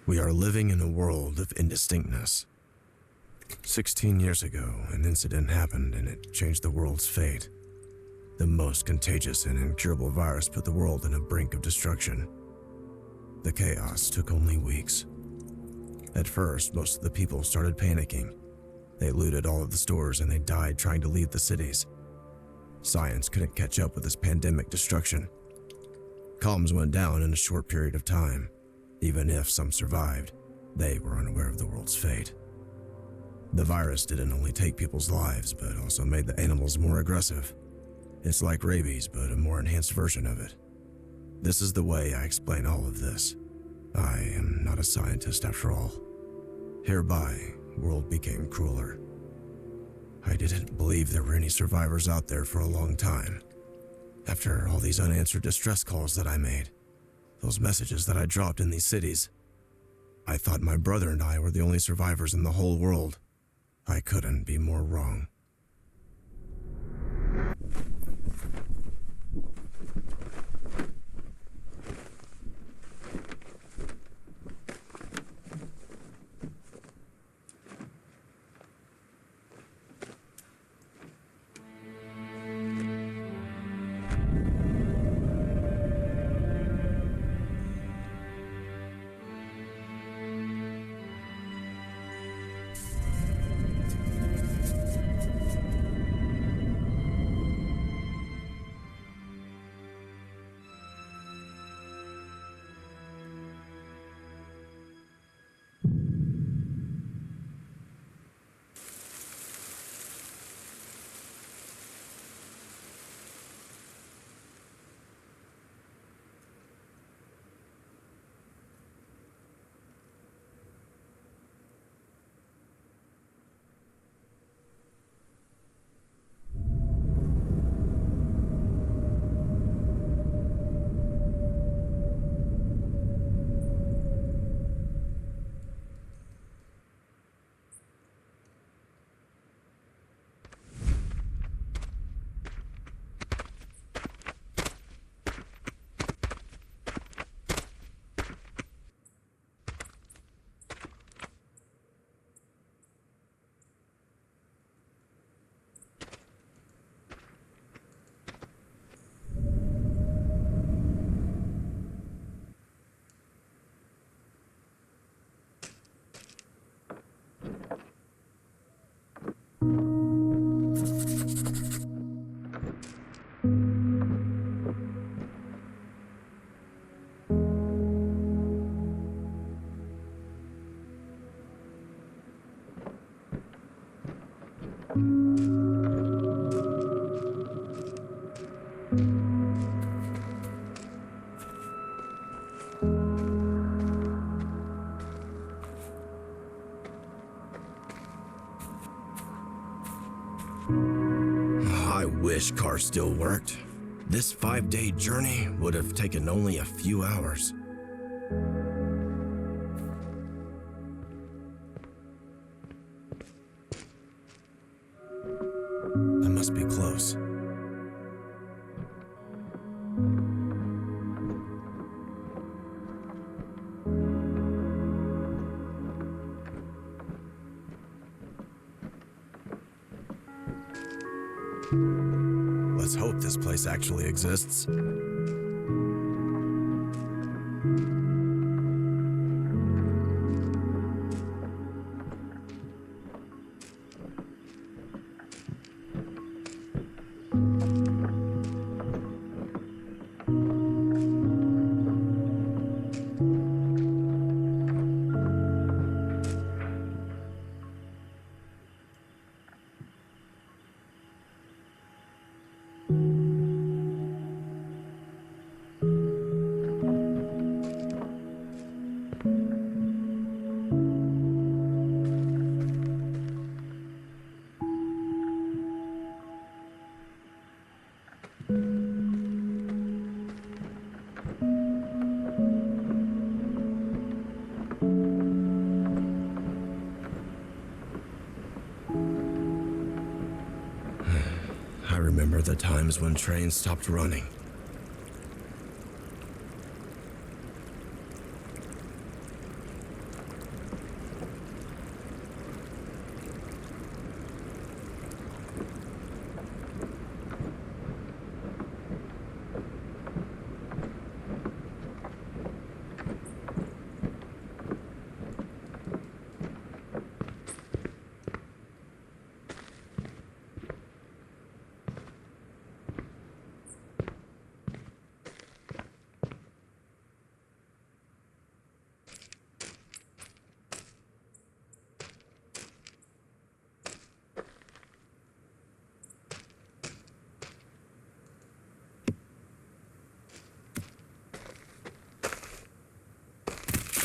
We are living in a world of indistinctness. 16 years ago, an incident happened and it changed the world's fate. The most contagious and incurable virus put the world on a brink of destruction. The chaos took only weeks. At first, most of the people started panicking. They looted all of the stores and they died trying to leave the cities. Science couldn't catch up with this pandemic destruction. Comms went down in a short period of time. Even if some survived, they were unaware of the world's fate. The virus didn't only take people's lives, but also made the animals more aggressive. It's like rabies, but a more enhanced version of it. This is the way I explain all of this. I am not a scientist after all. Hereby, world became crueler. I didn't believe there were any survivors out there for a long time. After all these unanswered distress calls that I made, those messages that I dropped in these cities, I thought my brother and I were the only survivors in the whole world. I couldn't be more wrong. I wish cars still worked. This 5-day journey would have taken only a few hours. I must be close. Let's hope this place actually exists. I remember the times when trains stopped running.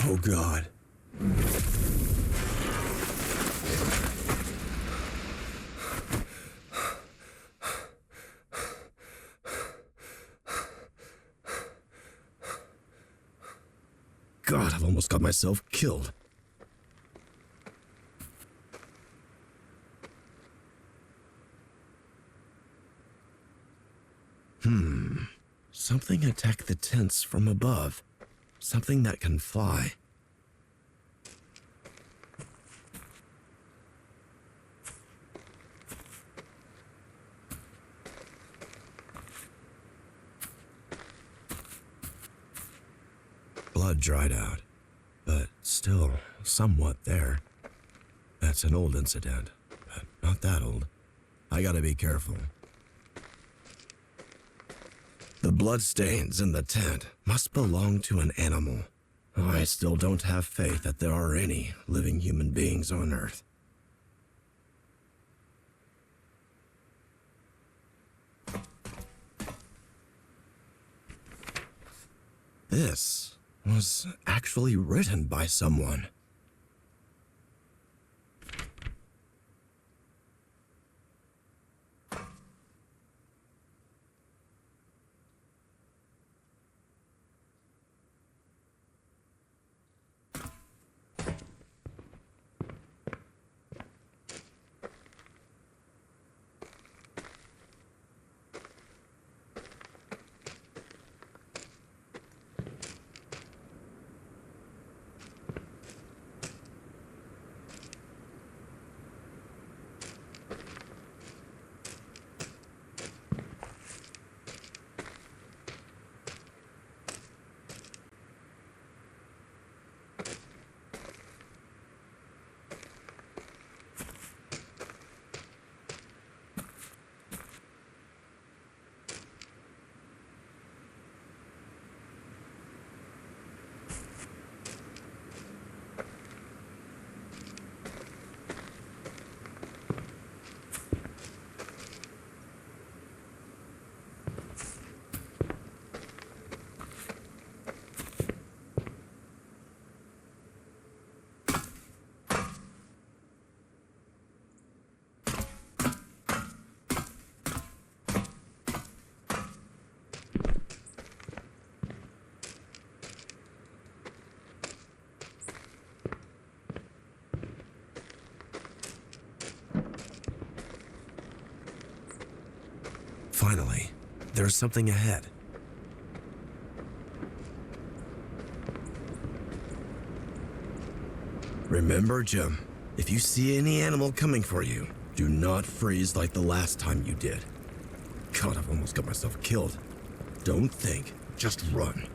Oh God. God, I've almost got myself killed. Something attacked the tents from above. Something that can fly. Blood dried out, but still somewhat there. That's an old incident, but not that old. I gotta be careful. The bloodstains in the tent must belong to an animal. I still don't have faith that there are any living human beings on Earth. This was actually written by someone. Finally, there's something ahead. Remember, Jim, if you see any animal coming for you, do not freeze like the last time you did. God, I've almost got myself killed. Don't think, just run.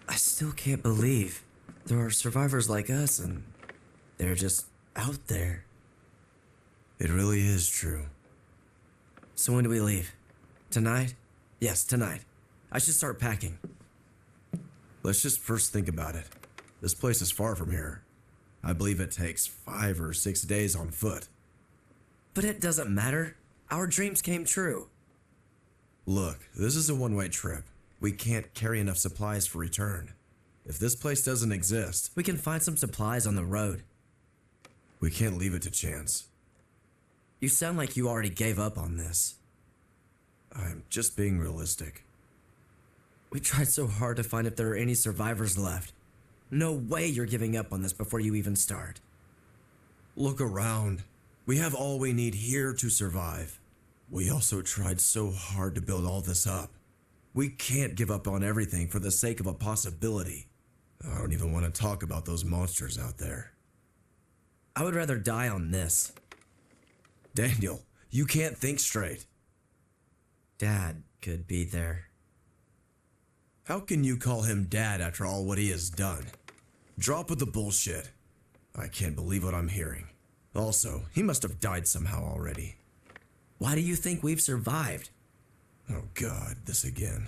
I still can't believe there are survivors like us and they're just out there. It really is true. So when do we leave? Tonight? Yes, tonight. I should start packing. Let's just first think about it. This place is far from here. I believe it takes 5 or 6 days on foot. But it doesn't matter. Our dreams came true. Look, this is a one-way trip. We can't carry enough supplies for return. If this place doesn't exist, We can find some supplies on the road. we can't leave it to chance. You sound like you already gave up on this. I'm just being realistic. We tried so hard to find if there are any survivors left. No way you're giving up on this before you even start. Look around. We have all we need here to survive. We also tried so hard to build all this up. We can't give up on everything for the sake of a possibility. I don't even want to talk about those monsters out there. I would rather die on this. Daniel, you can't think straight. Dad could be there. How can you call him dad after all what he has done? Drop with the bullshit. I can't believe what I'm hearing. Also, he must have died somehow already. Why do you think we've survived? Oh God, this again.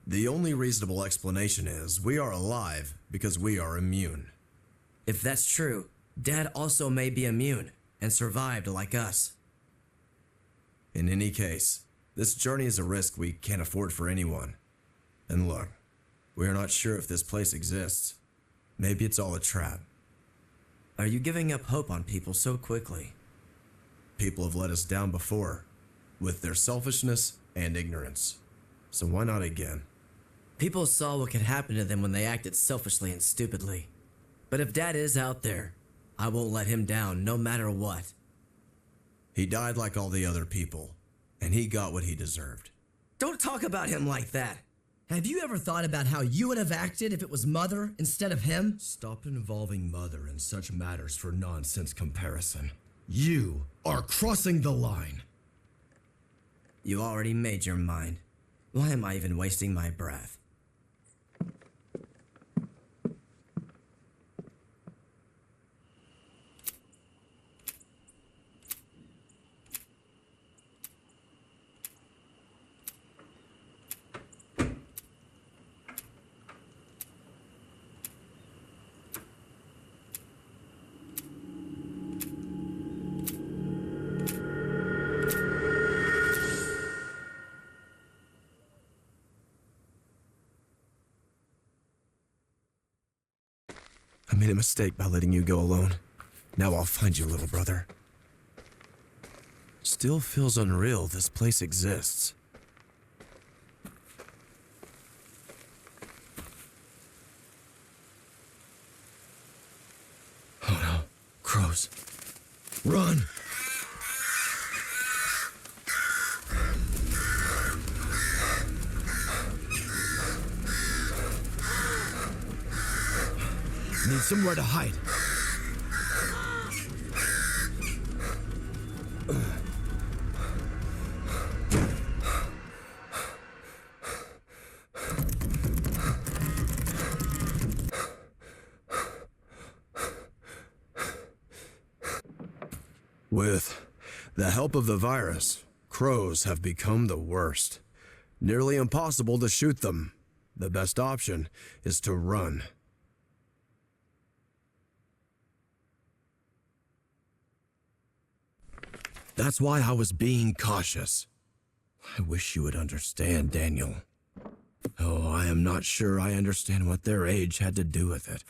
The only reasonable explanation is we are alive because we are immune. If that's true, Dad also may be immune and survived like us. In any case, this journey is a risk we can't afford for anyone. And look, we are not sure if this place exists. Maybe it's all a trap. Are you giving up hope on people so quickly? People have let us down before, with their selfishness and ignorance. So why not again? People saw what could happen to them when they acted selfishly and stupidly. But if Dad is out there, I won't let him down no matter what. He died like all the other people, and he got what he deserved. Don't talk about him like that. Have you ever thought about how you would have acted if it was Mother instead of him? Stop involving Mother in such matters for nonsense comparison. You are crossing the line. You already made your mind. Why am I even wasting my breath? I made a mistake by letting you go alone. Now I'll find you, little brother. Still feels unreal this place exists. Oh no, crows. Run! Need somewhere to hide. With the help of the virus, crows have become the worst. Nearly impossible to shoot them. The best option is to run. That's why I was being cautious. I wish you would understand, Daniel. Oh, I am not sure I understand what their age had to do with it.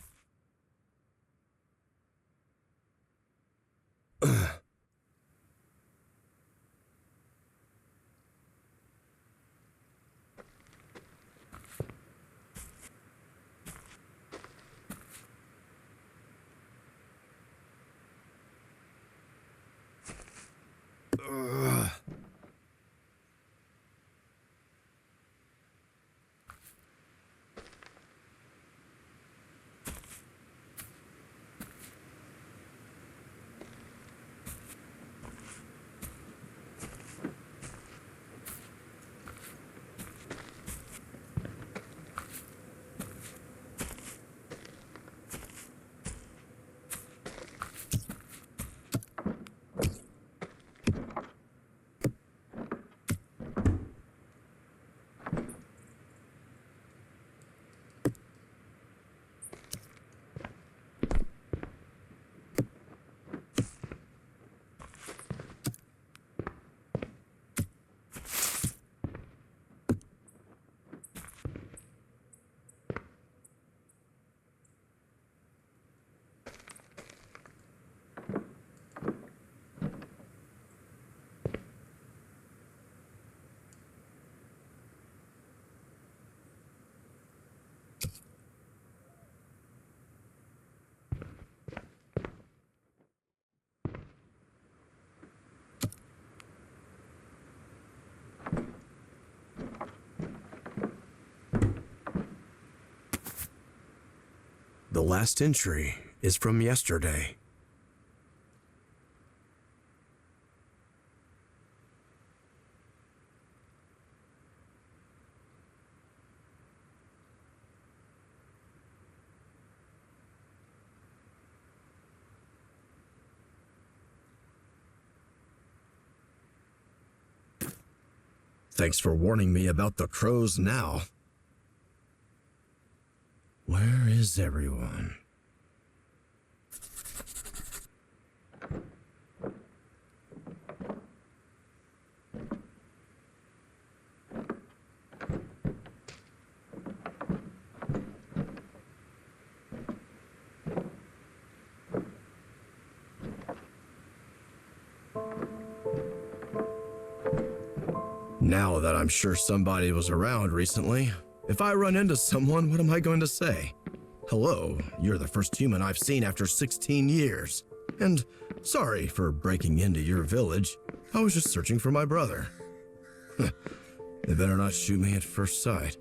The last entry is from yesterday. Thanks for warning me about the crows now. Where is everyone? Now that I'm sure somebody was around recently, if I run into someone, what am I going to say? Hello, you're the first human I've seen after 16 years. And sorry for breaking into your village. I was just searching for my brother. They better not shoot me at first sight.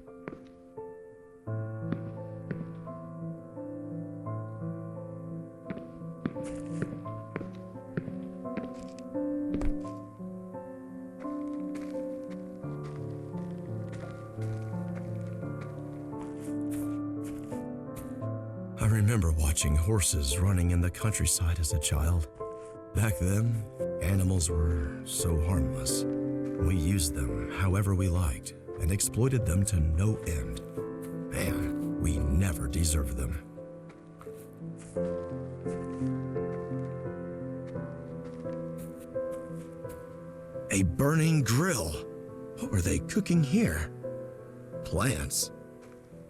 I remember watching horses running in the countryside as a child. Back then, animals were so harmless. We used them however we liked and exploited them to no end. Man, we never deserved them. A burning grill. What were they cooking here? Plants?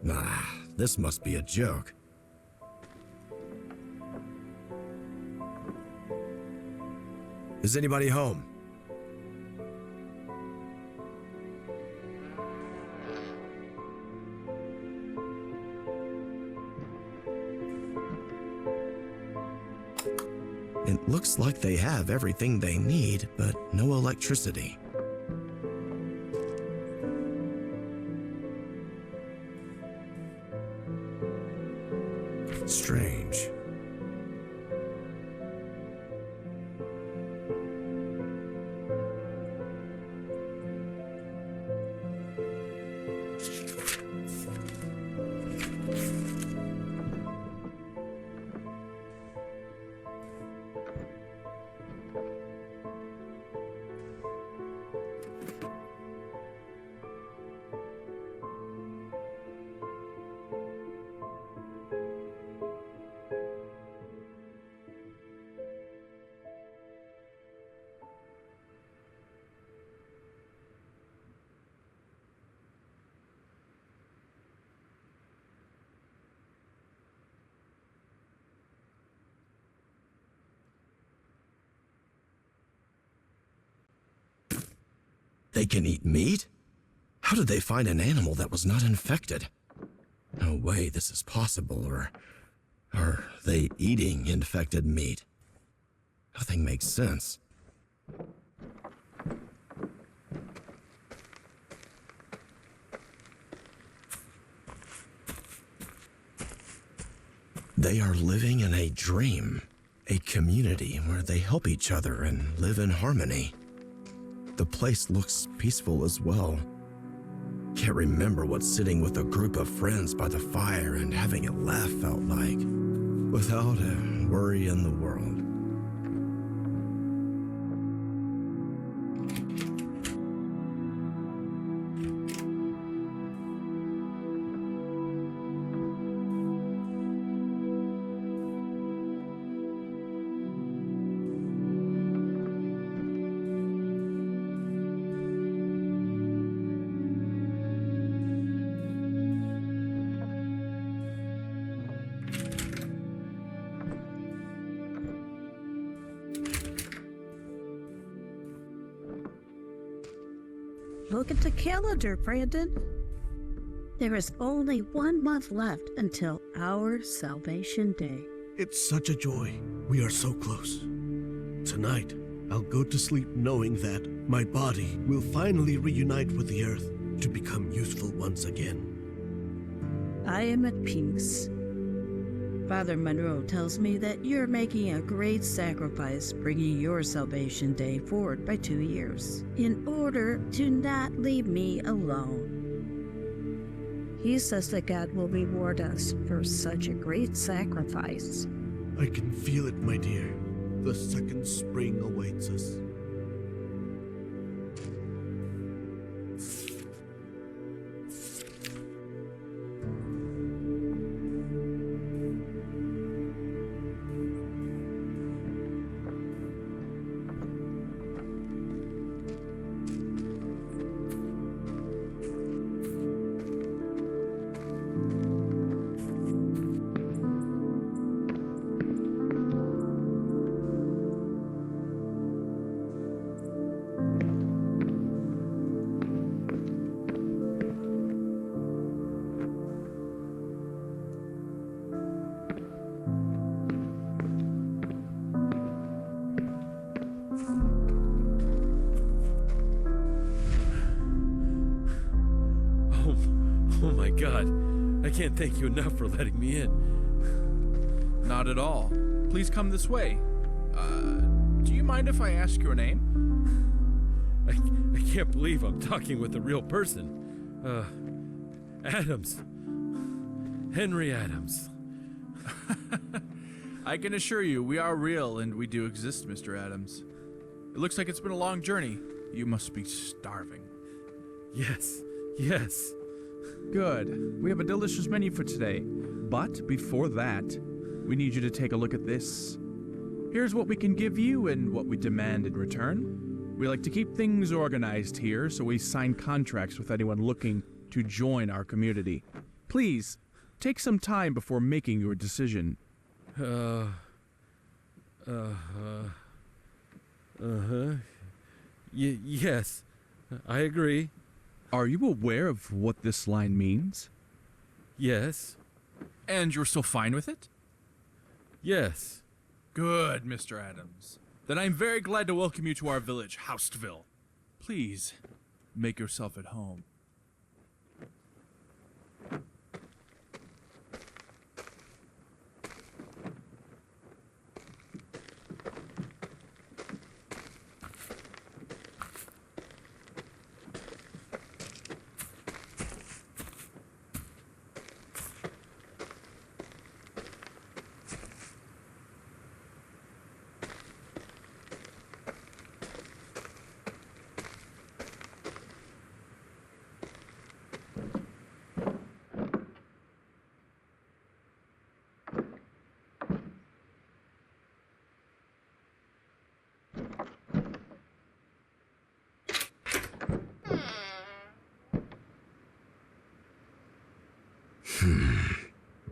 Nah, this must be a joke. Is anybody home? It looks like they have everything they need, but no electricity. Strange. They can eat meat? How did they find an animal that was not infected? No way this is possible, or are they eating infected meat? Nothing makes sense. They are living in a dream, a community where they help each other and live in harmony. The place looks peaceful as well. Can't remember what sitting with a group of friends by the fire and having a laugh felt like, without a worry in the world. Look at the calendar, Brandon. There is only 1 month left until our Salvation Day. It's such a joy. We are so close. Tonight, I'll go to sleep knowing that my body will finally reunite with the earth to become useful once again. I am at peace. Father Monroe tells me that you're making a great sacrifice bringing your salvation day forward by 2 years in order to not leave me alone. He says that God will reward us for such a great sacrifice. I can feel it, my dear. The second spring awaits us. Oh my god, I can't thank you enough for letting me in. Not at all. Please come this way. Do you mind if I ask your name? I can't believe I'm talking with a real person. Adams. Henry Adams. I can assure you, we are real and we do exist, Mr. Adams. It looks like it's been a long journey. You must be starving. Yes. Good. We have a delicious menu for today. But before that, we need you to take a look at this. Here's what we can give you and what we demand in return. We like to keep things organized here, so we sign contracts with anyone looking to join our community. Please, take some time before making your decision. Yes, I agree. Are you aware of what this line means? Yes. And you're still fine with it? Yes. Good, Mr. Adams. Then I'm very glad to welcome you to our village, HaustVille. Please, make yourself at home.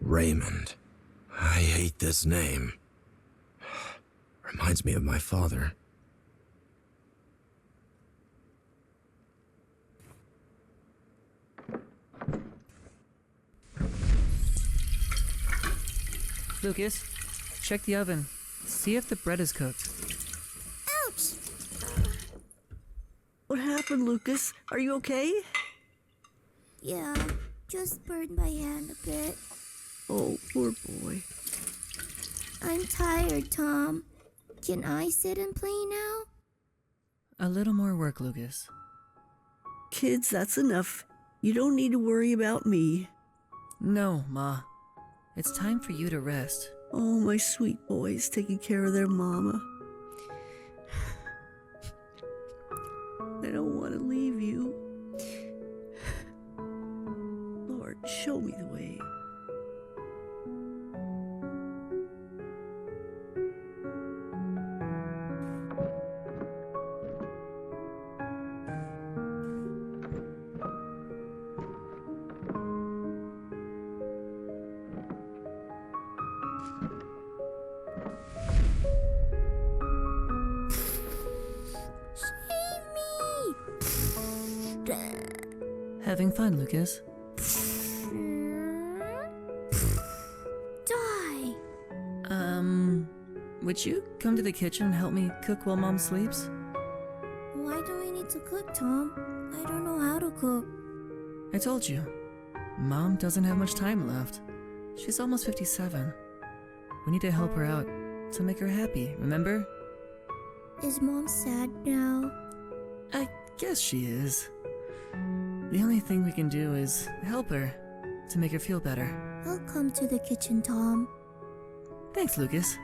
Raymond. I hate this name. Reminds me of my father. Lucas, check the oven. See if the bread is cooked. Ouch! What happened, Lucas? Are you okay? Yeah, just burned my hand a bit. Oh, poor boy. I'm tired, Tom. Can I sit and play now? A little more work, Lucas. Kids, that's enough. You don't need to worry about me. No, Ma. It's time for you to rest. Oh, my sweet boys taking care of their mama. I don't want to leave you. Lord, show me the way. Having fun, Lucas. Die! Would you come to the kitchen and help me cook while Mom sleeps? Why do we need to cook, Tom? I don't know how to cook. I told you. Mom doesn't have much time left. She's almost 57. We need to help her out to make her happy, remember? Is Mom sad now? I guess she is. The only thing we can do is help her to make her feel better. I'll come to the kitchen, Tom. Thanks, Lucas.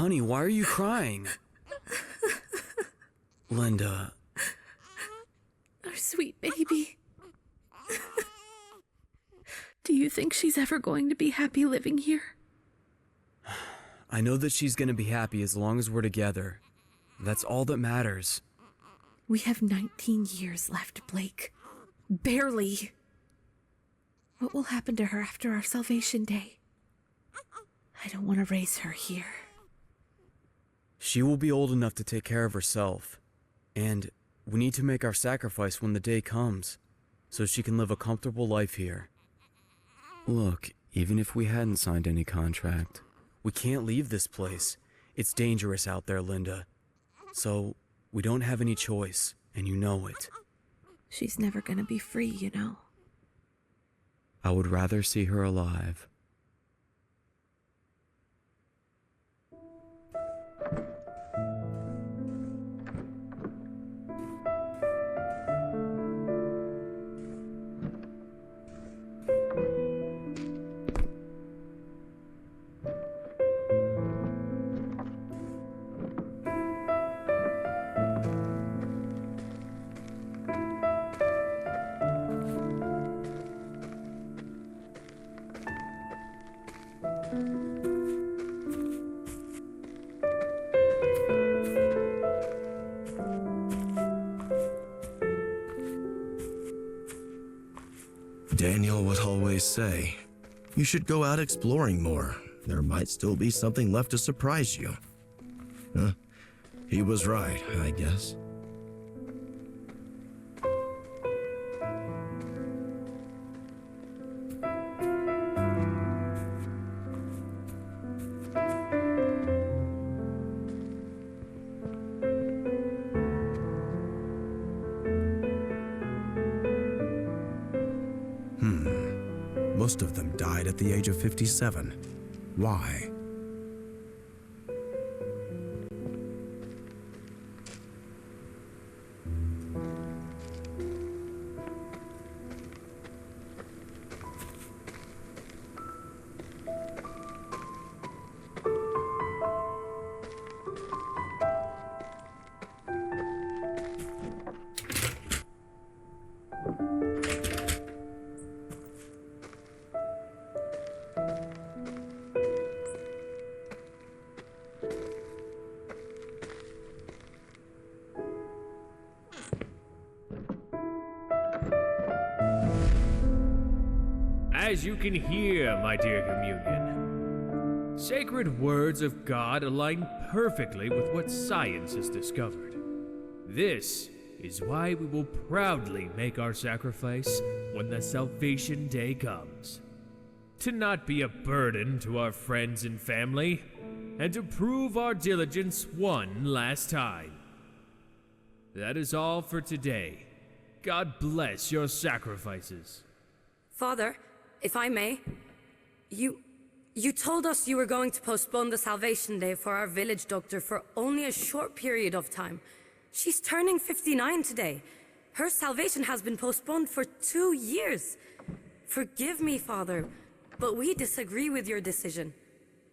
Honey, why are you crying? Linda. Our sweet baby. Do you think she's ever going to be happy living here? I know that she's gonna be happy as long as we're together. That's all that matters. We have 19 years left, Blake. Barely. What will happen to her after our salvation day? I don't want to raise her here. She will be old enough to take care of herself. And we need to make our sacrifice when the day comes, so she can live a comfortable life here. Look, even if we hadn't signed any contract, we can't leave this place. It's dangerous out there, Linda. So, we don't have any choice, and you know it. She's never gonna be free, you know. I would rather see her alive. Daniel would always say, you should go out exploring more. There might still be something left to surprise you. Huh? He was right, I guess. Most of them died at the age of 57. Why? As you can hear, my dear communion, sacred words of God align perfectly with what science has discovered. This is why we will proudly make our sacrifice when the salvation day comes. To not be a burden to our friends and family, and to prove our diligence one last time. That is all for today. God bless your sacrifices. Father, if I may, you told us you were going to postpone the Salvation Day for our village doctor for only a short period of time. She's turning 59 today. Her salvation has been postponed for 2 years. Forgive me, Father, but we disagree with your decision.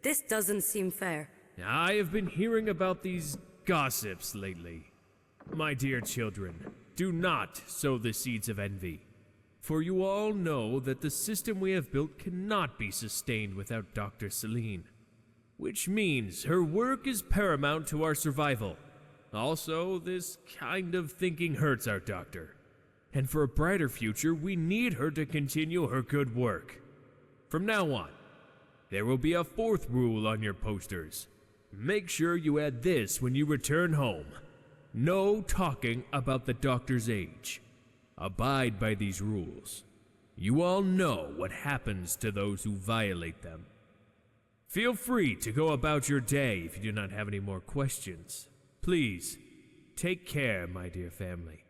This doesn't seem fair. I have been hearing about these gossips lately. My dear children, do not sow the seeds of envy. For you all know that the system we have built cannot be sustained without Dr. Celine. Which means her work is paramount to our survival. Also, this kind of thinking hurts our doctor. And for a brighter future, we need her to continue her good work. From now on, there will be a fourth rule on your posters. Make sure you add this when you return home. No talking about the doctor's age. Abide by these rules. You all know what happens to those who violate them. Feel free to go about your day if you do not have any more questions. Please, take care, my dear family.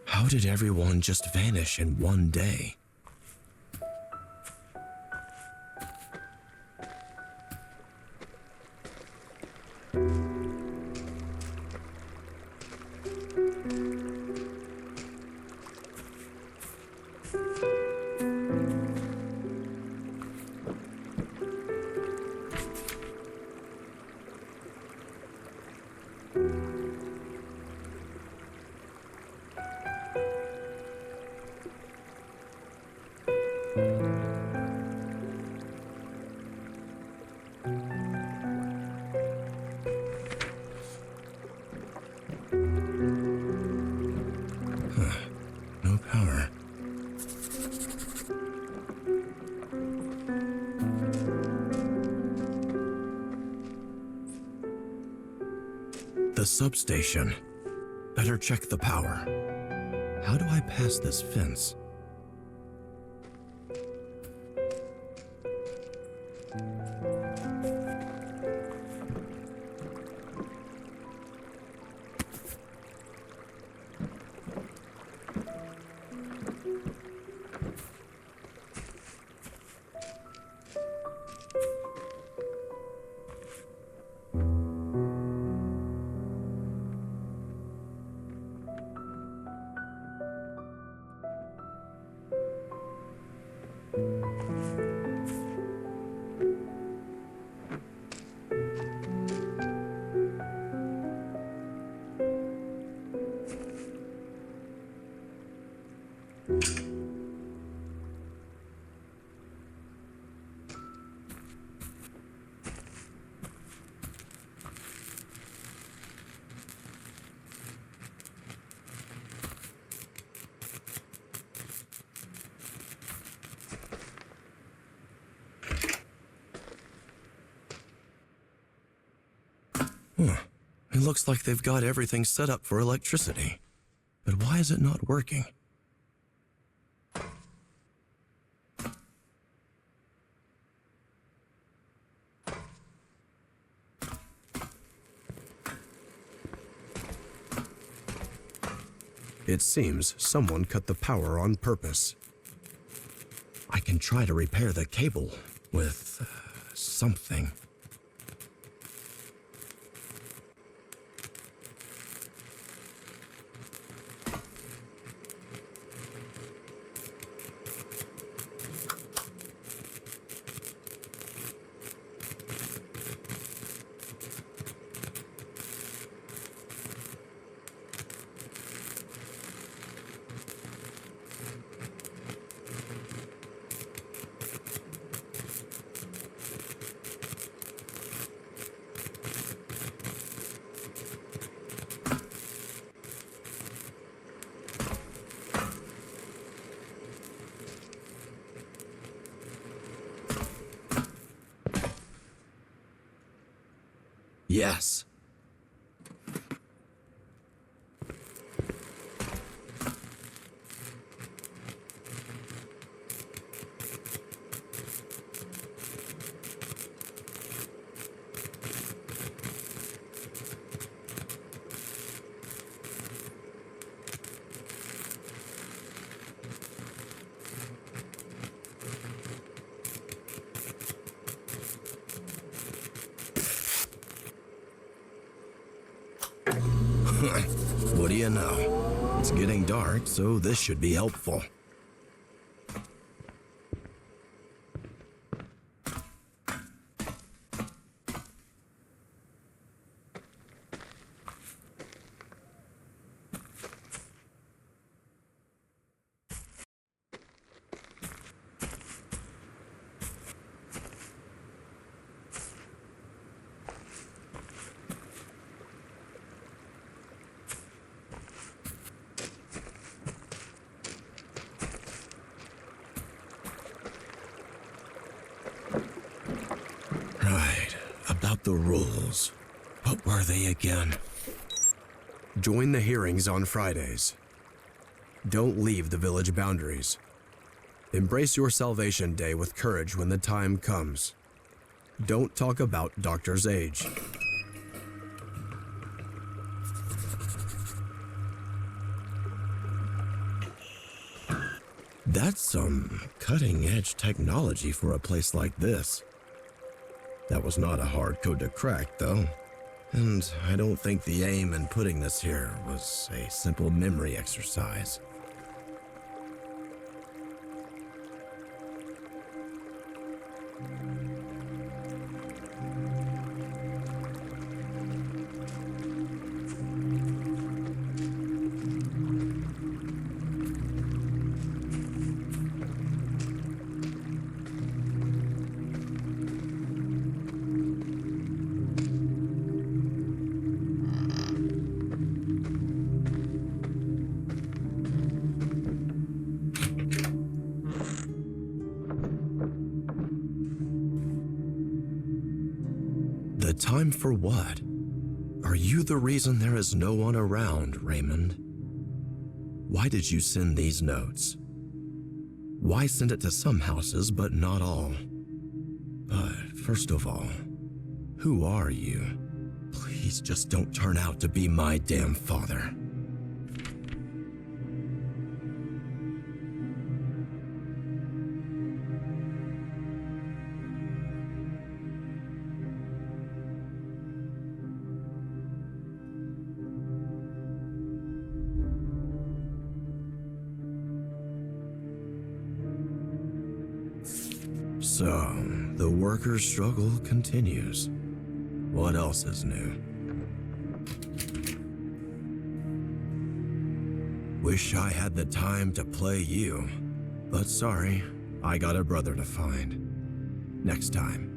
How did everyone just vanish in one day? No power. The substation. Better check the power. How do I pass this fence? It looks like they've got everything set up for electricity. But why is it not working? It seems someone cut the power on purpose. I can try to repair the cable with something. Yes. What do you know? It's getting dark, so this should be helpful. Right, about the rules. What were they again? Join the hearings on Fridays. Don't leave the village boundaries. Embrace your Salvation Day with courage when the time comes. Don't talk about Doctor's age. That's some cutting-edge technology for a place like this. That was not a hard code to crack, though. And I don't think the aim in putting this here was a simple memory exercise. The time for what? Are you the reason there is no one around, Raymond? Why did you send these notes? Why send it to some houses but not all? But first of all, who are you? Please just don't turn out to be my damn father. So, the workers' struggle continues. What else is new? Wish I had the time to play you, but sorry, I got a brother to find. Next time.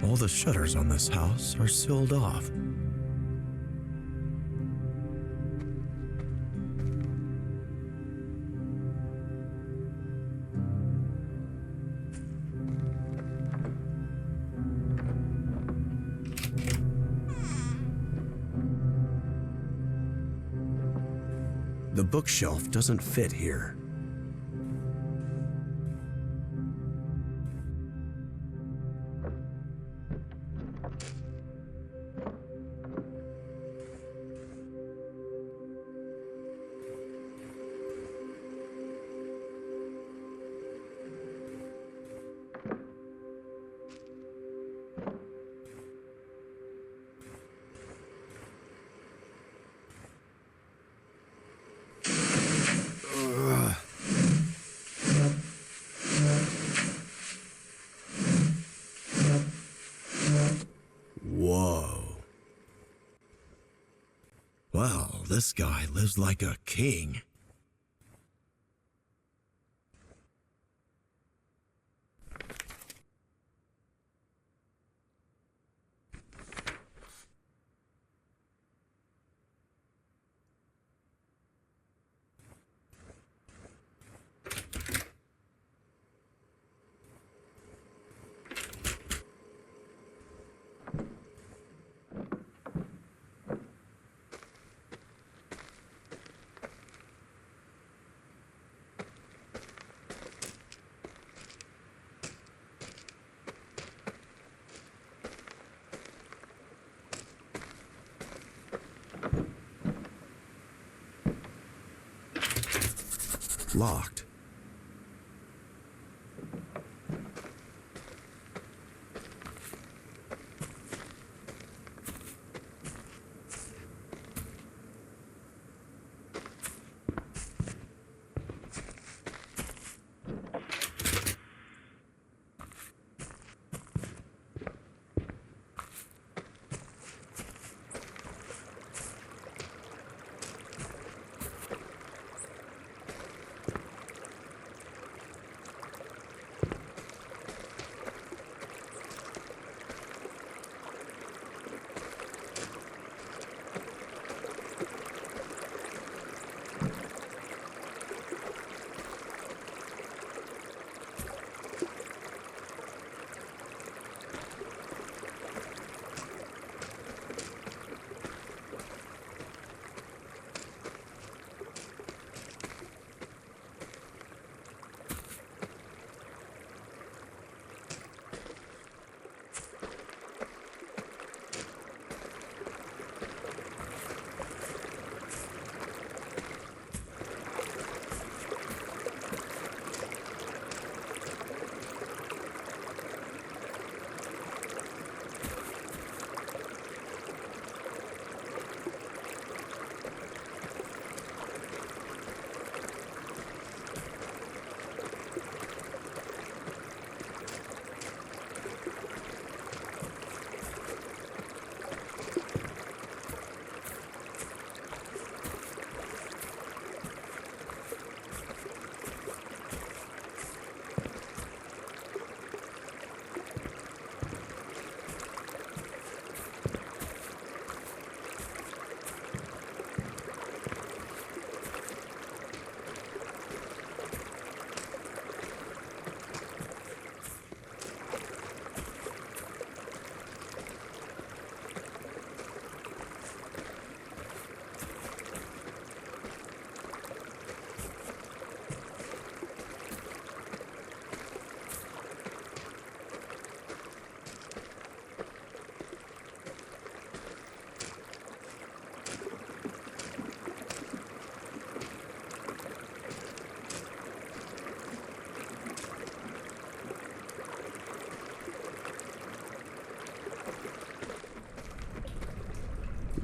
All the shutters on this house are sealed off. The bookshelf doesn't fit here. Wow, this guy lives like a king. Locked.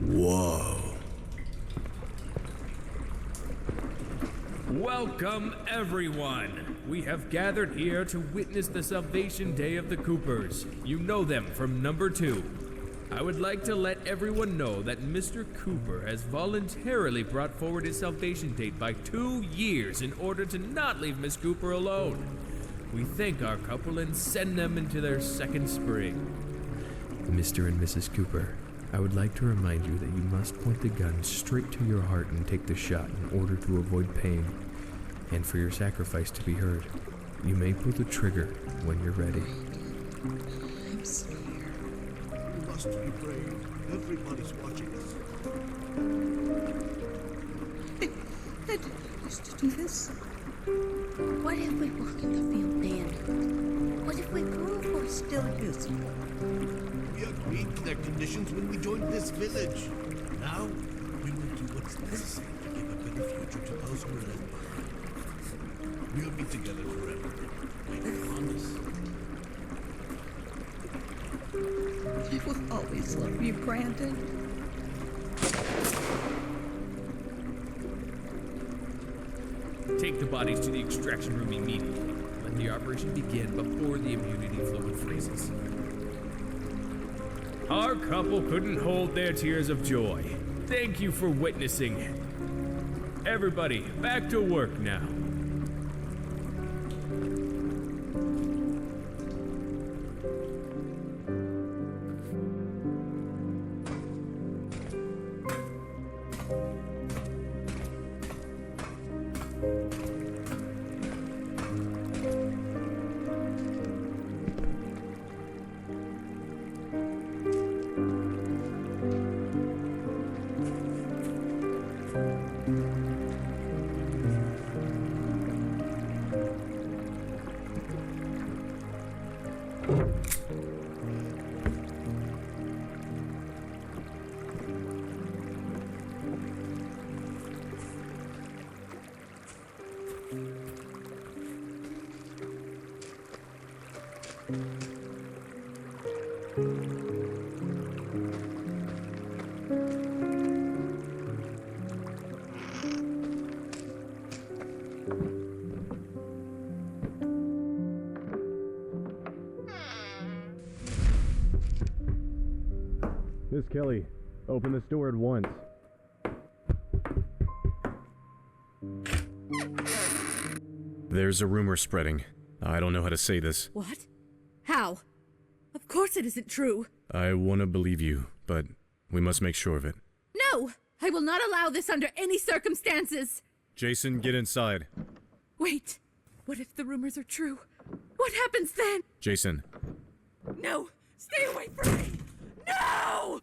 Whoa. Welcome, everyone. We have gathered here to witness the Salvation Day of the Coopers. You know them from number 2. I would like to let everyone know that Mr. Cooper has voluntarily brought forward his salvation date by 2 years in order to not leave Miss Cooper alone. We thank our couple and send them into their second spring. Mr. and Mrs. Cooper, I would like to remind you that you must point the gun straight to your heart and take the shot in order to avoid pain, and for your sacrifice to be heard. You may pull the trigger when you're ready. I'm scared. You must be brave. Everybody's watching us. I didn't used to do this. What if we work in the field, Dan? What if we prove we're still useful? We agreed to their conditions when we joined this village. Now, we will do what's necessary to give a better future to those who are left behind. We'll be together forever. I promise. I will always love you, Brandon. Take the bodies to the extraction room immediately. Let the operation begin before the immunity fluid freezes. Our couple couldn't hold their tears of joy. Thank you for witnessing. Everybody, back to work now. Miss Kelly, open this door at once. There's a rumor spreading. I don't know how to say this. What? How? Of course it isn't true. I want to believe you, but we must make sure of it. No! I will not allow this under any circumstances! Jason, get inside. Wait. What if the rumors are true? What happens then? Jason. No! Stay away from me! No!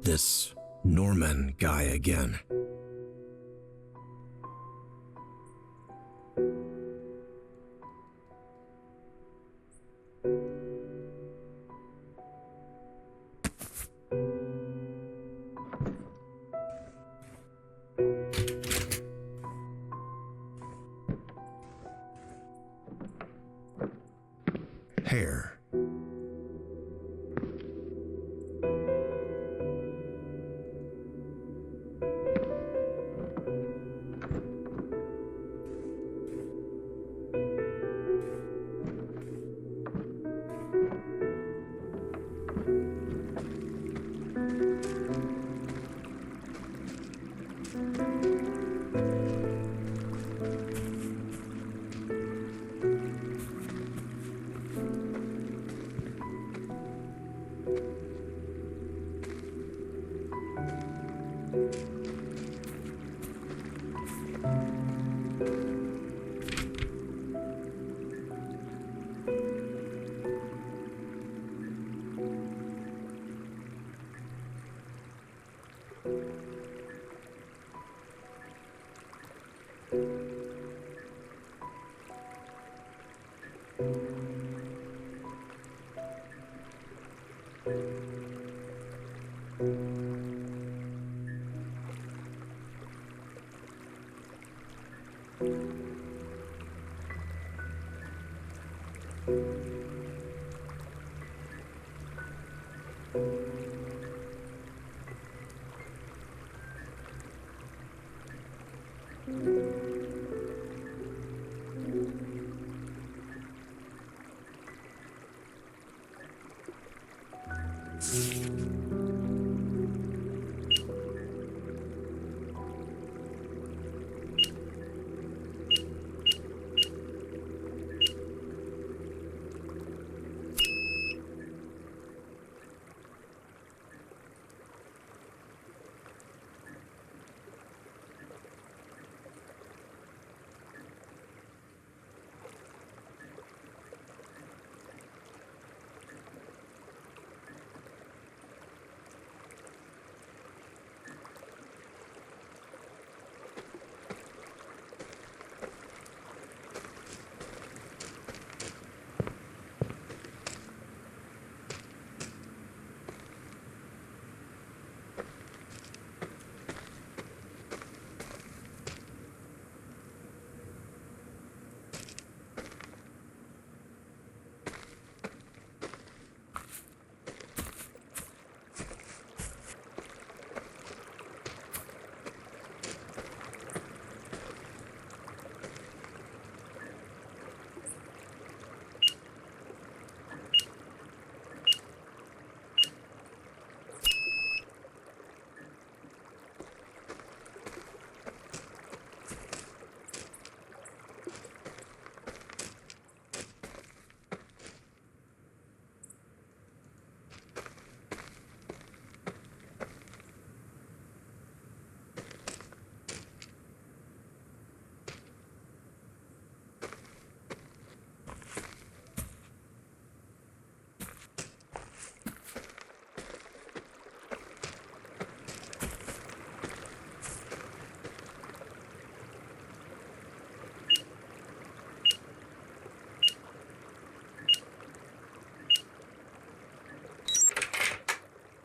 This Norman guy again. Hair.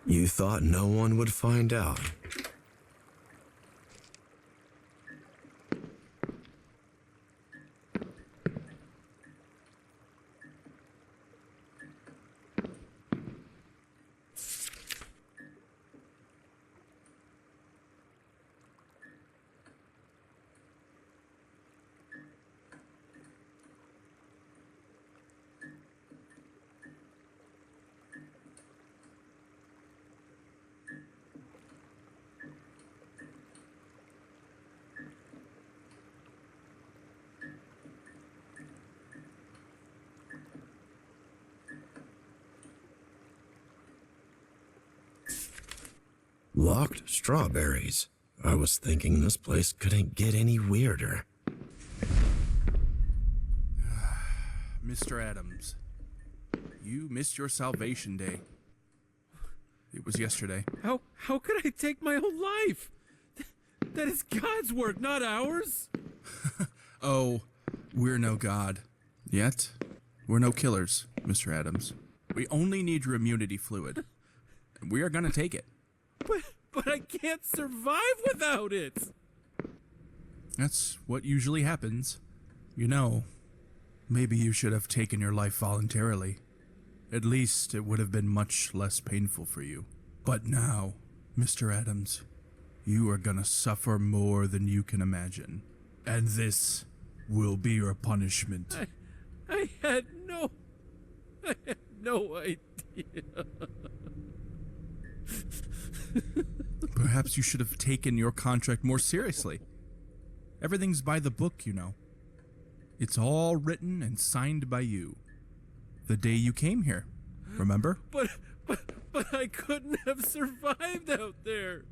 You thought no one would find out. Locked strawberries. I was thinking this place couldn't get any weirder. Mr. Adams, you missed your salvation day. It was yesterday. How could I take my own life? That is God's work, not ours. Oh, we're no god. Yet, we're no killers, Mr. Adams. We only need your immunity fluid. And we are gonna take it. But I can't survive without it. That's what usually happens. You know, maybe you should have taken your life voluntarily. At least it would have been much less painful for you. But now, Mr. Adams, you are gonna suffer more than you can imagine. And this will be your punishment. I had no idea. Perhaps you should have taken your contract more seriously. Everything's by the book, you know. It's all written and signed by you. The day you came here, remember? But I couldn't have survived out there.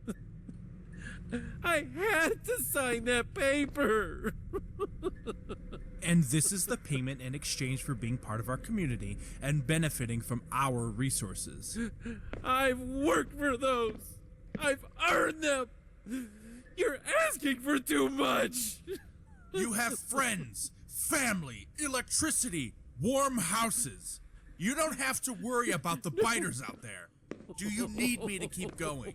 I had to sign that paper. And this is the payment in exchange for being part of our community and benefiting from our resources. I've worked for those. I've earned them. You're asking for too much. You have friends, family, electricity, warm houses. You don't have to worry about the biters out there. Do you need me to keep going?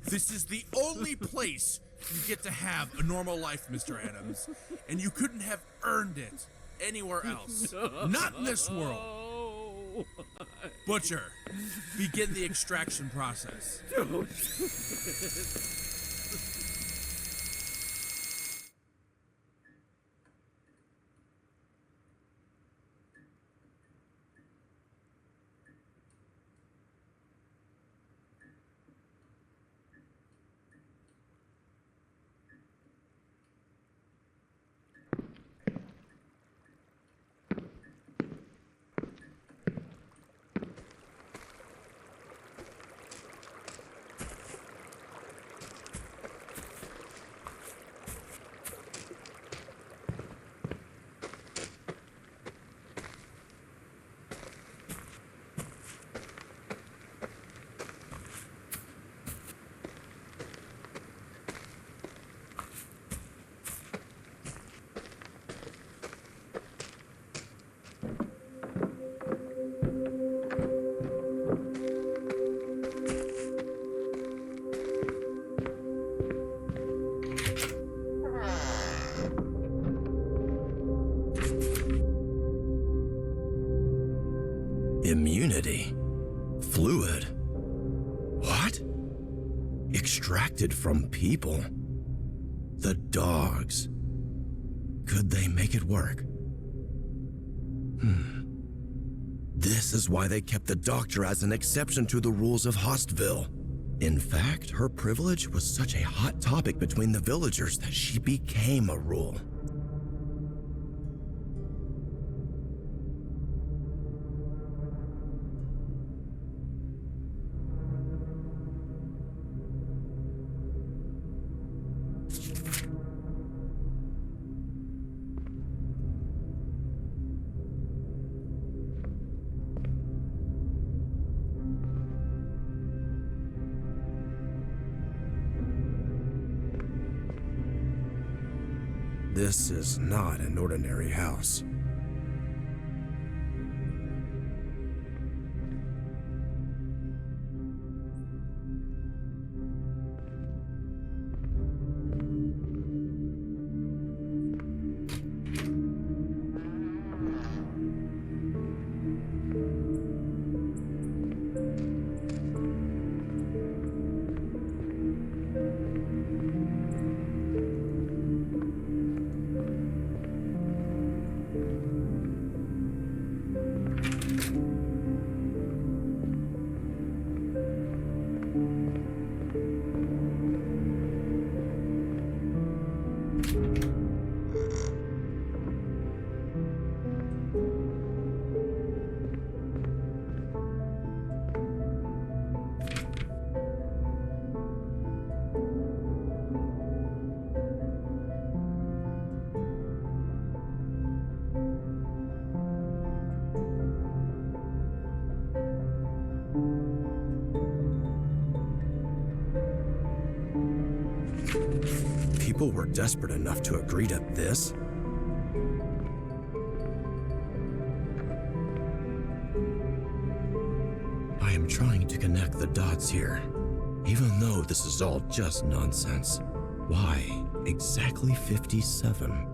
This is the only place you get to have a normal life, Mr. Adams, and you couldn't have earned it anywhere else. Not in this world. Butcher, begin the extraction process. Don't. Immunity? Fluid? What? Extracted from people? The dogs. Could they make it work? This is why they kept the doctor as an exception to the rules of HaustVille. In fact, her privilege was such a hot topic between the villagers that she became a rule. This is not an ordinary house. people were desperate enough to agree to this? I am trying to connect the dots here. Even though this is all just nonsense, why exactly 57?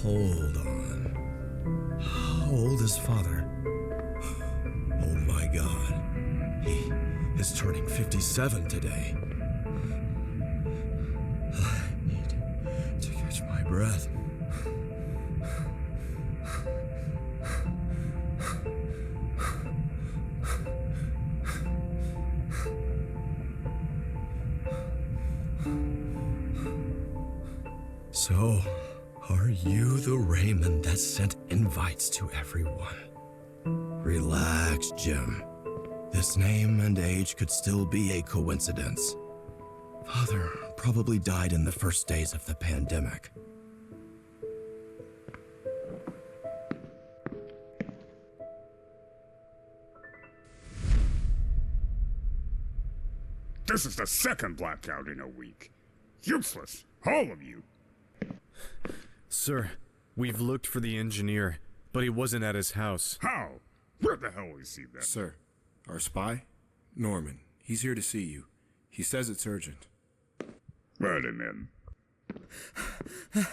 Hold on. How old is Father? Oh my God. He is turning 57 today. I need to catch my breath. So, are you the Raymond that sent invites to everyone? Relax, Jim. This name and age could still be a coincidence. Father probably died in the first days of the pandemic. This is the second blackout in a week. Useless, all of you. Sir, we've looked for the engineer, but he wasn't at his house. How? Where the hell is he then? Sir, our spy? Norman. He's here to see you. He says it's urgent. Let him in.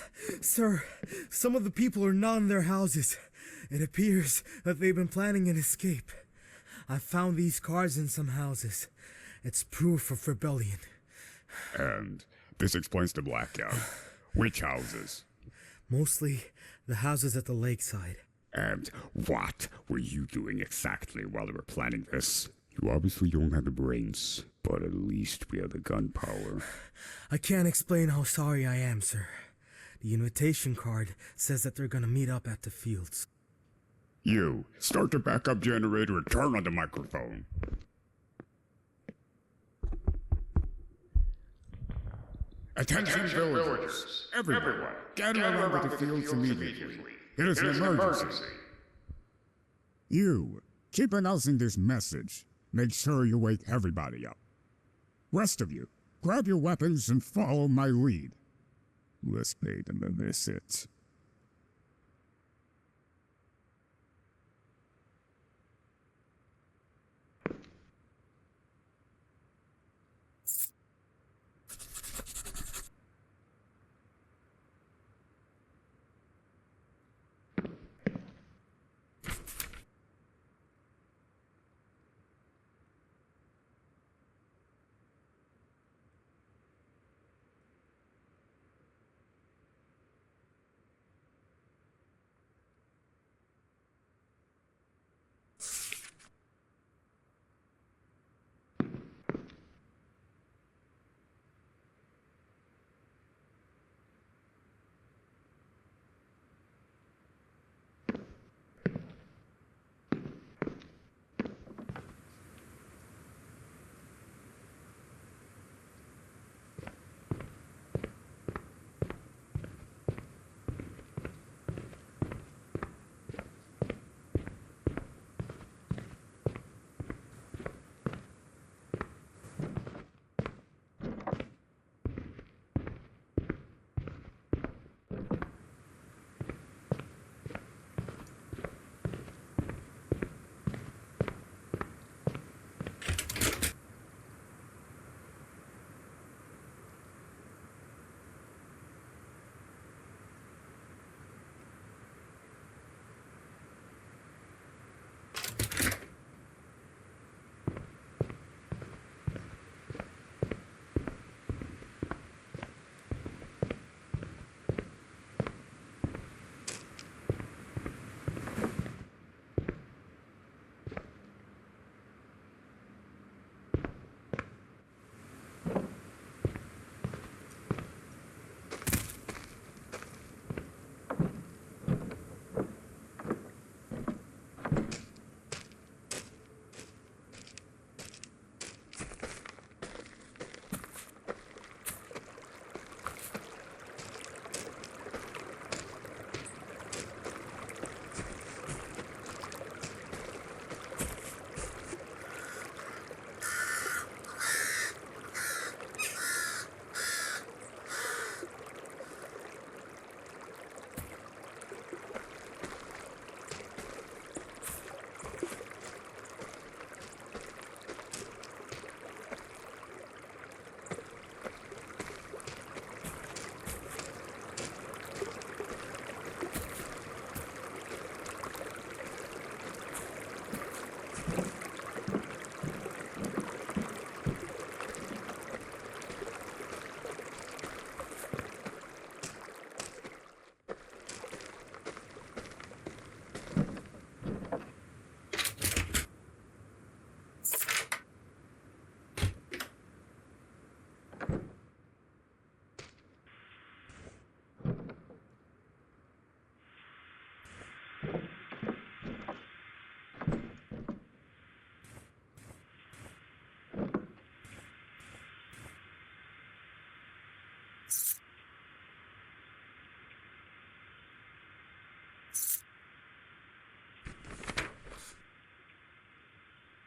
Sir, some of the people are not in their houses. It appears that they've been planning an escape. I found these cards in some houses. It's proof of rebellion. And this explains the blackout. Which houses? Mostly the houses at the lakeside. And what were you doing exactly while they were planning this? You obviously don't have the brains, but at least we have the gunpowder. I can't explain how sorry I am, sir. The invitation card says that they're gonna meet up at the fields. You, start the backup generator and turn on the microphone. Attention villagers! Everyone, gather around the fields immediately. It is an emergency. You, keep announcing this message. Make sure you wake everybody up. Rest of you, grab your weapons and follow my lead. Let's pay them a visit.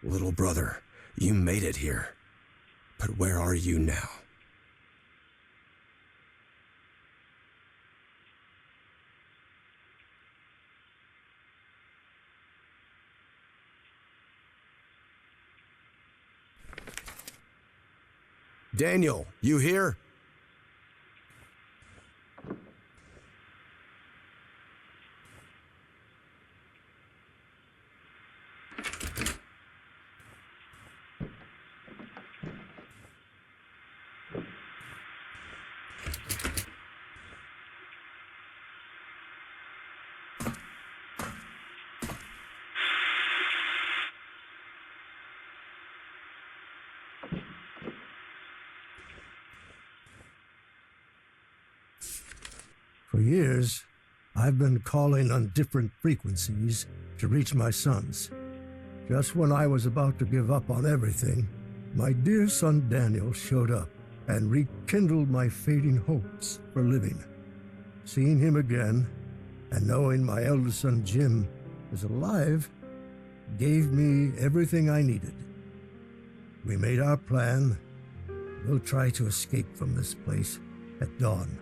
Little brother, you made it here. But where are you now? Daniel, you here? For years, I've been calling on different frequencies to reach my sons. Just when I was about to give up on everything, my dear son Daniel showed up and rekindled my fading hopes for living. Seeing him again, and knowing my eldest son Jim is alive, gave me everything I needed. We made our plan. We'll try to escape from this place at dawn.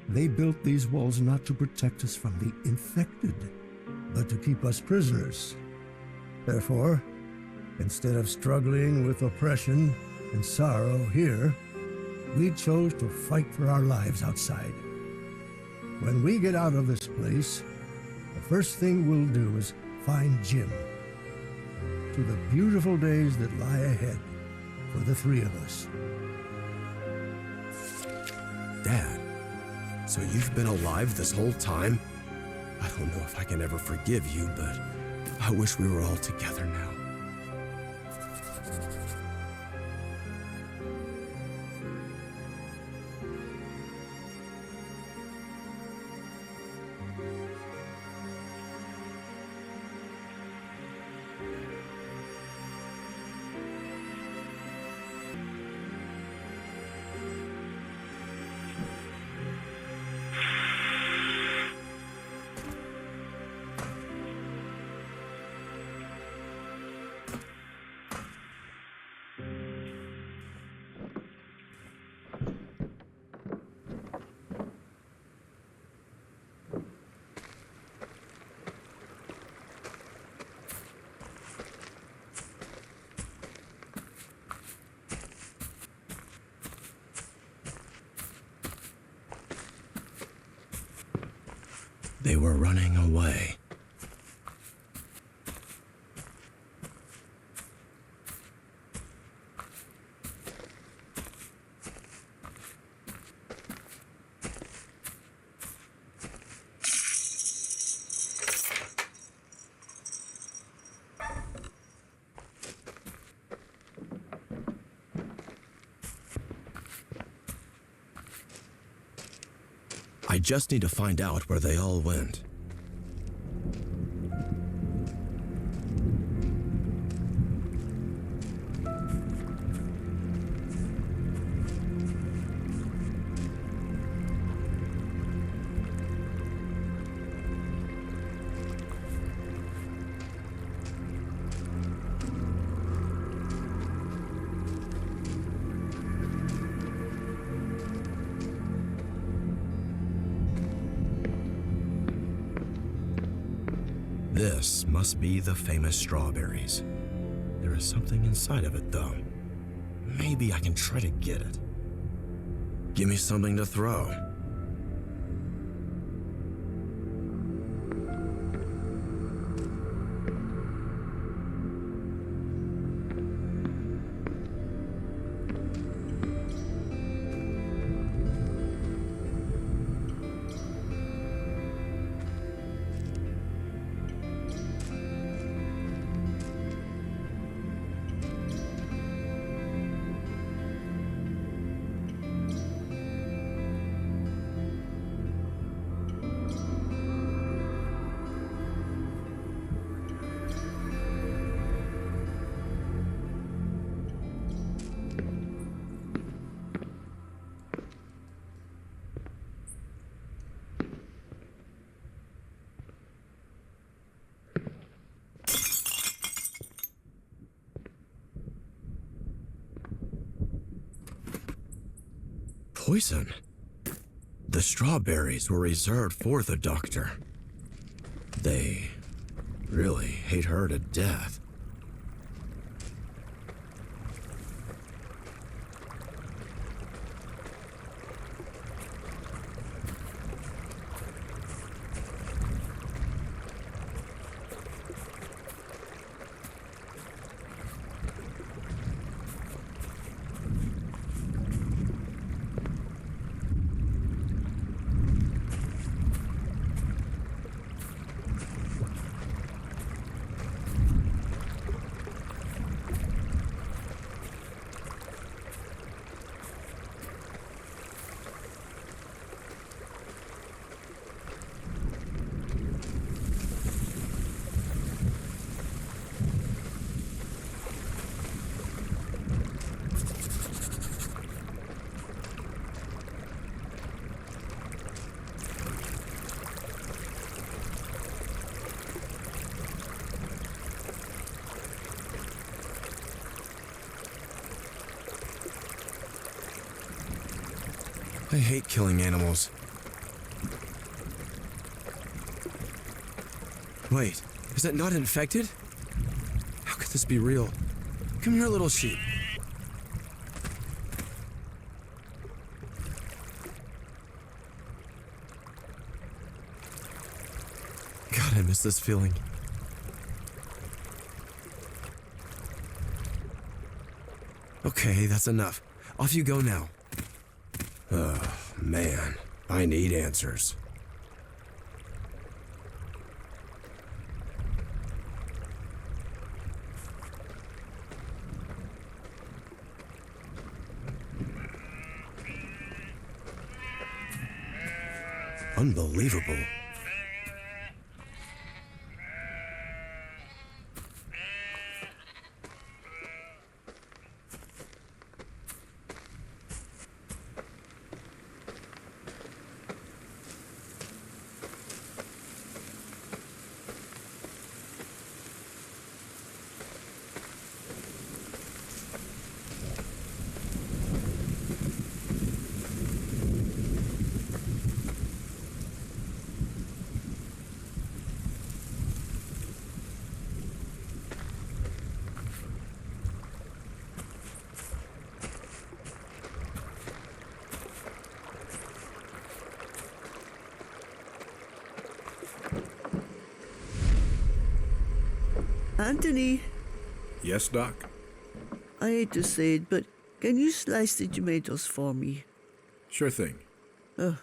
They built these walls not to protect us from the infected, but to keep us prisoners. Therefore, instead of struggling with oppression and sorrow here, we chose to fight for our lives outside. When we get out of this place, the first thing we'll do is find Jim. To the beautiful days that lie ahead for the three of us. Dad, so you've been alive this whole time? I don't know if I can ever forgive you, but I wish we were all together now. They were running away. I just need to find out where they all went. This must be the famous strawberries. There is something inside of it, though. Maybe I can try to get it. Give me something to throw. Poison. The strawberries were reserved for the doctor. They really hate her to death. I hate killing animals. Wait, is it not infected? How could this be real? Come here, little sheep. God, I miss this feeling. Okay, that's enough. Off you go now. Oh, man. I need answers. Unbelievable. Anthony. Yes, Doc? I hate to say it, but can you slice the tomatoes for me? Sure thing. Ugh,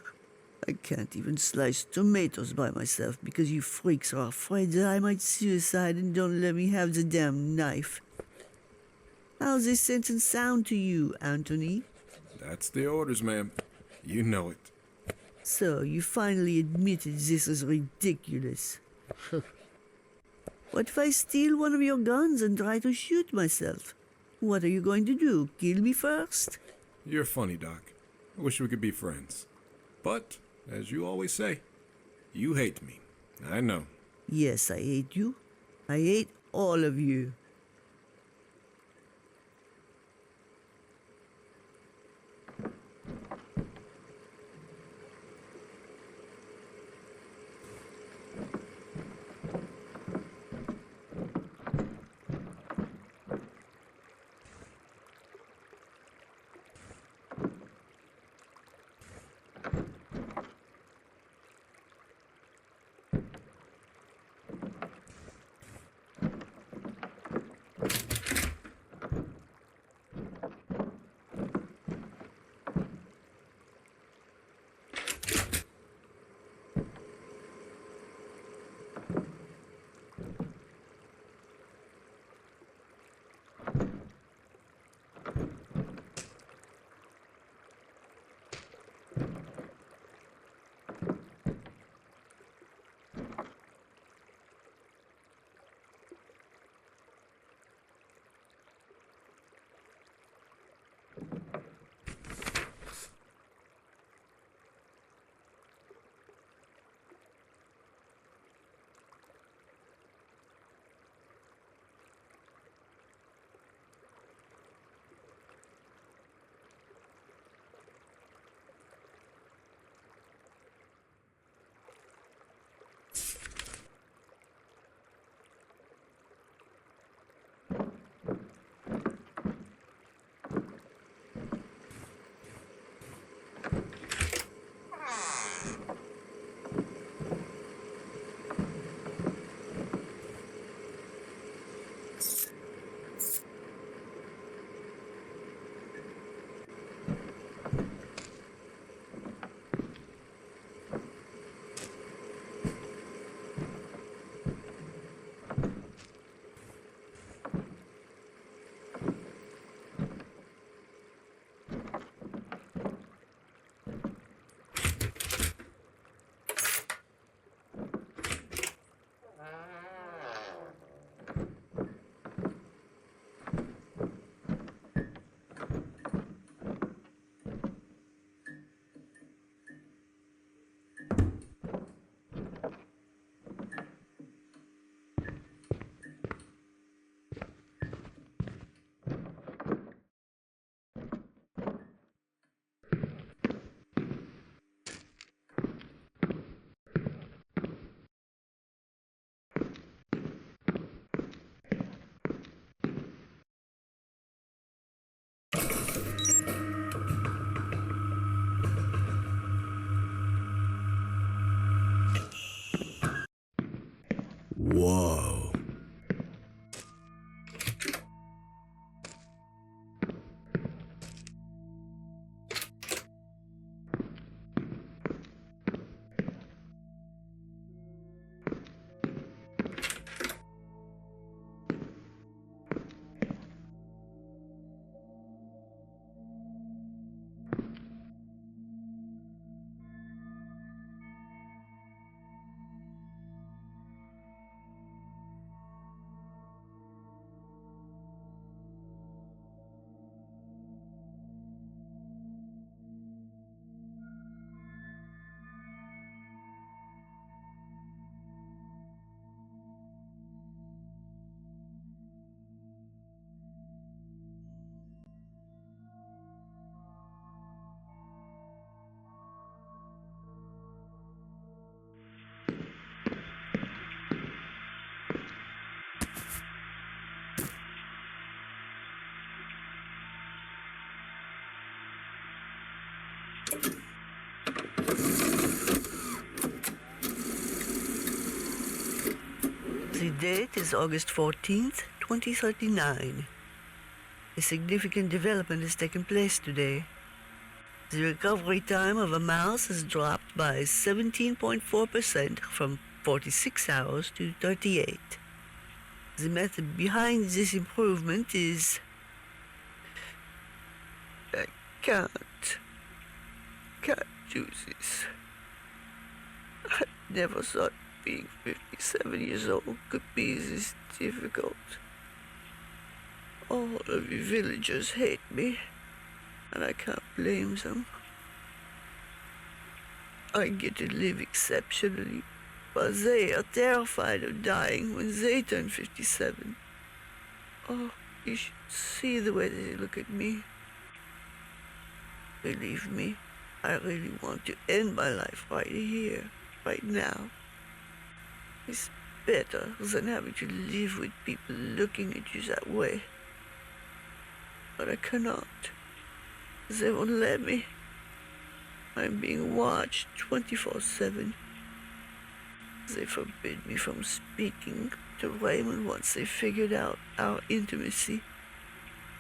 I can't even slice tomatoes by myself because you freaks are afraid that I might suicide and don't let me have the damn knife. How's this sentence sound to you, Anthony? That's the orders, ma'am. You know it. So, you finally admitted this is ridiculous. What if I steal one of your guns and try to shoot myself? What are you going to do, kill me first? You're funny, Doc. I wish we could be friends. But, as you always say, you hate me. I know. Yes, I hate you. I hate all of you. Whoa. The date is August 14th, 2039. A significant development has taken place today. The recovery time of a mouse has dropped by 17.4% from 46 hours to 38. The method behind this improvement is... I can't do this. I never thought being 57 years old could be this difficult. All of you villagers hate me, and I can't blame them. I get to live exceptionally, but they are terrified of dying when they turn 57. Oh, you should see the way they look at me. Believe me, I really want to end my life right here, right now. It's better than having to live with people looking at you that way. But I cannot. They won't let me. I'm being watched 24/7. They forbid me from speaking to Raymond once they figured out our intimacy.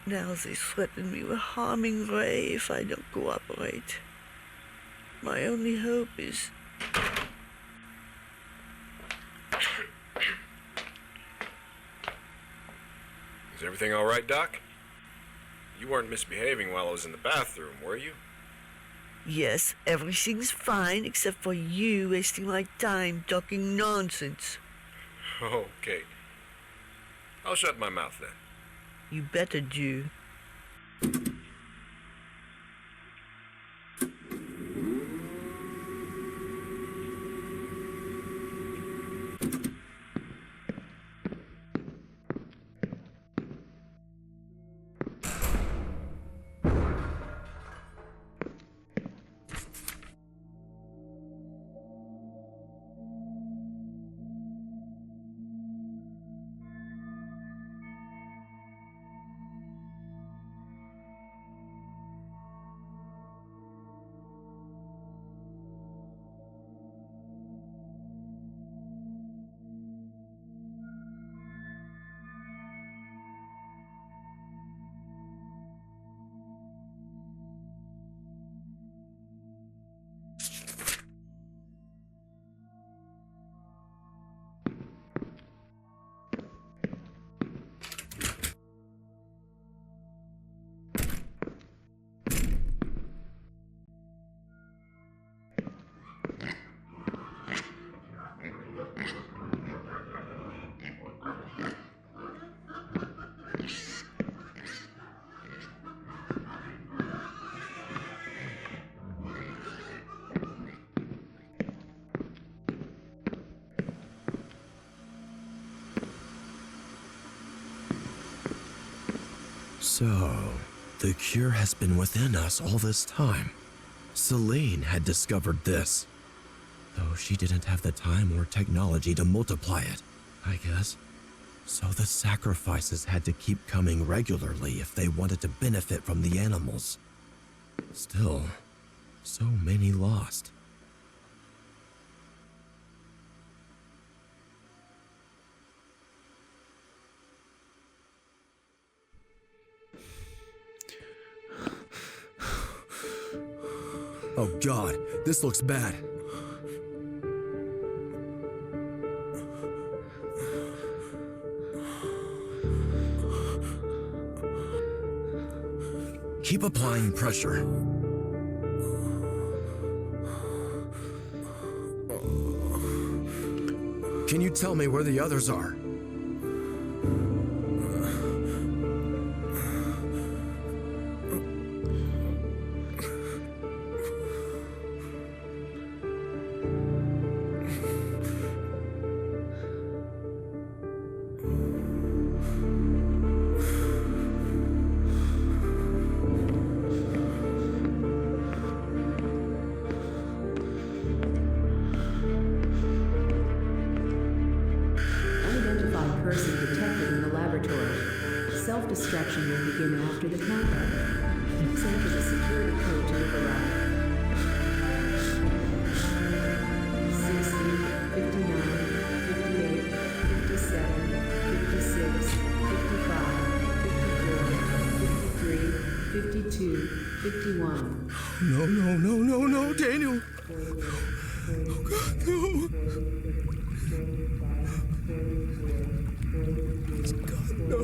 Now they threaten me with harming Ray if I don't cooperate. My only hope is... Is everything all right, Doc? You weren't misbehaving while I was in the bathroom, were you? Yes, everything's fine except for you wasting my time talking nonsense. Okay. I'll shut my mouth then. You better do. So, the cure has been within us all this time. Celine had discovered this, though she didn't have the time or technology to multiply it, I guess. So the sacrifices had to keep coming regularly if they wanted to benefit from the animals. Still, so many lost. Oh God, this looks bad. Keep applying pressure. Can you tell me where the others are? Person detected in the laboratory. Self-destruction will begin after the countdown. Please enter the security code to the garage. 60, 59, 58, 57, 56, 55, 54, 53, 52, 51. No, Daniel! Oh God, no! No.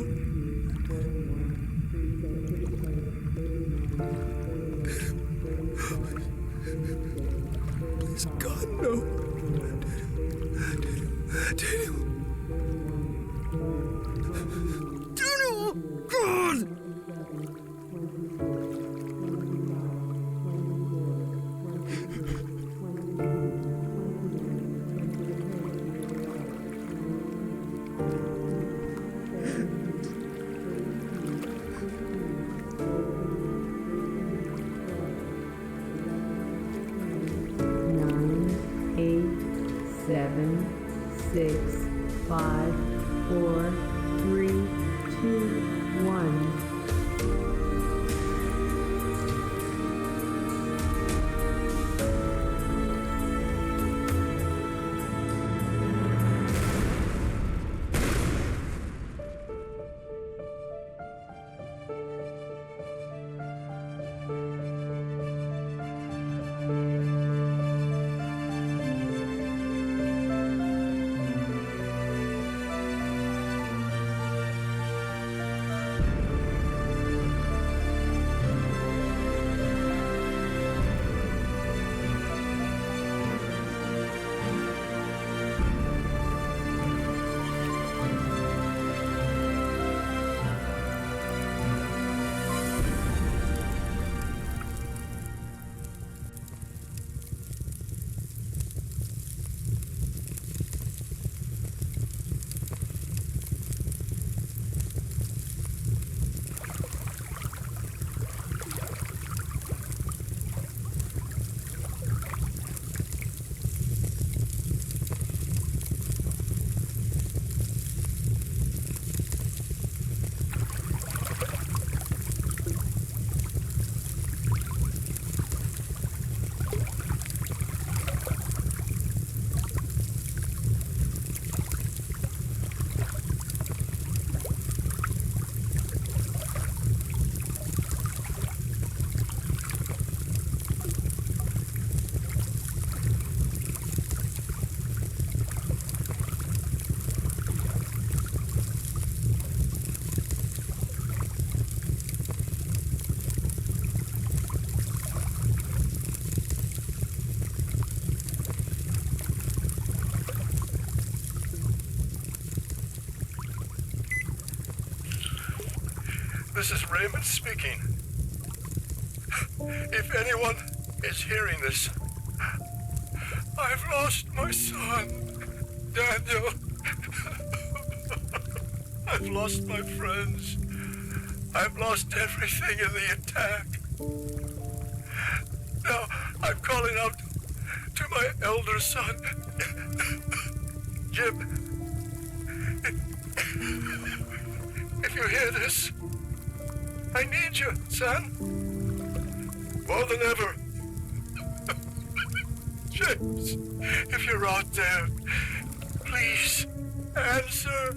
Please, God, no. Daniel. Daniel! God! This is Raymond speaking. If anyone is hearing this, I've lost my son, Daniel. I've lost my friends. I've lost everything in the attack. Now I'm calling out to my elder son, Jim. If you hear this, I need you, son. More than ever. James, if you're out there, please answer.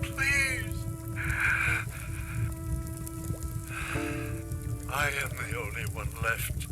Please. I am the only one left.